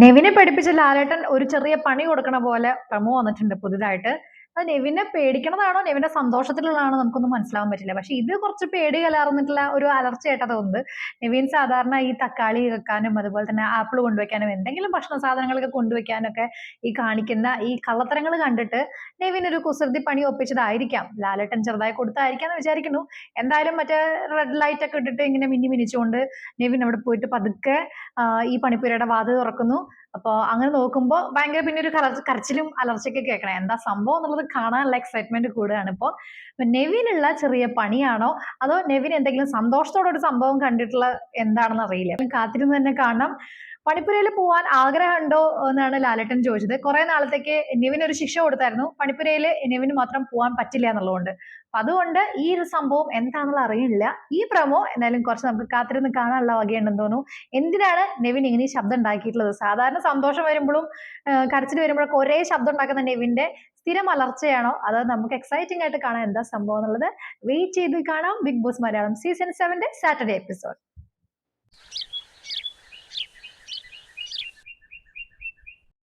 നെവിനെ പഠിപ്പിച്ച ലാലേട്ടൻ ഒരു ചെറിയ പണി കൊടുക്കണ പോലെ പ്രമോ വന്നിട്ടുണ്ട് പുതുതായിട്ട്. അത് നെവിനെ പേടിക്കണതാണോ നെവിന്റെ സന്തോഷത്തിലുള്ളതാണോ നമുക്കൊന്നും മനസ്സിലാവാൻ പറ്റില്ല. പക്ഷെ ഇത് കുറച്ച് പേടി കലർന്നിട്ടുള്ള ഒരു അലർച്ചയായിട്ടാ തോന്നുന്നത്. നെവിൻ സാധാരണ ഈ തക്കാളി വെക്കാനും അതുപോലെ തന്നെ ആപ്പിൾ കൊണ്ടുവയ്ക്കാനും എന്തെങ്കിലും ഭക്ഷണ സാധനങ്ങളൊക്കെ കൊണ്ടുവയ്ക്കാനൊക്കെ ഈ കാണിക്കുന്ന ഈ കള്ളത്തരങ്ങൾ കണ്ടിട്ട് നെവിൻ ഒരു കുസൃതി പണി ഒപ്പിച്ചതായിരിക്കാം. ലാലേട്ടൻ ചെറുതായി കൊടുത്തായിരിക്കാം എന്ന് വിചാരിക്കുന്നു. എന്തായാലും മറ്റേ റെഡ് ലൈറ്റ് ഒക്കെ ഇട്ടിട്ട് ഇങ്ങനെ മിന്നിച്ചുകൊണ്ട് നെവിൻ അവിടെ പോയിട്ട് പതുക്കെ ഈ പണിപ്പുരയുടെ വാതിൽ തുറക്കുന്നു. അപ്പൊ അങ്ങനെ നോക്കുമ്പോൾ ഭയങ്കര പിന്നെ ഒരു കരച്ചിലും അലർച്ചയൊക്കെ കേൾക്കണം. എന്താ സംഭവം എന്നുള്ളത് കാണാനുള്ള എക്സൈറ്റ്മെന്റ് കൂടുകയാണ്. ഇപ്പൊ നെവിനുള്ള ചെറിയ പണിയാണോ അതോ നെവിൻ എന്തെങ്കിലും സന്തോഷത്തോടെ ഒരു സംഭവം കണ്ടിട്ടുള്ള എന്താണെന്ന് അറിയില്ല. കാത്തിരുന്ന് തന്നെ കാണണം. പണിപ്പുരയിൽ പോവാൻ ആഗ്രഹമുണ്ടോ എന്നാണ് ലാലേട്ടൻ ചോദിച്ചത്. കുറെ നാളത്തേക്ക് നെവിന് ഒരു ശിക്ഷ കൊടുത്തായിരുന്നു, പണിപ്പുരയിൽ നെവിന് മാത്രം പോവാൻ പറ്റില്ല എന്നുള്ളതുകൊണ്ട്. അപ്പൊ അതുകൊണ്ട് ഈ ഒരു സംഭവം എന്താണെന്നുള്ള അറിയില്ല. ഈ പ്രമോ എന്തായാലും കുറച്ച് നമുക്ക് കാത്തിരുന്ന് കാണാനുള്ള വകയുണ്ടെന്ന് തോന്നുന്നു. എന്തിനാണ് നെവിൻ ഇങ്ങനെ ശബ്ദം ഉണ്ടാക്കിയിട്ടുള്ളത്? സാധാരണ സന്തോഷം വരുമ്പോഴും കരച്ചിൽ വരുമ്പോഴൊക്കെ ഒരേ ശബ്ദം ഉണ്ടാക്കുന്ന നെവിന്റെ സ്ഥിരം അലർച്ചയാണോ അതോ നമുക്ക് എക്സൈറ്റിംഗ് ആയിട്ട് കാണാൻ എന്താ സംഭവം എന്നുള്ളത് വെയിറ്റ് ചെയ്ത് കാണാം. Bigg Boss Malayalam season 7 Saturday episode.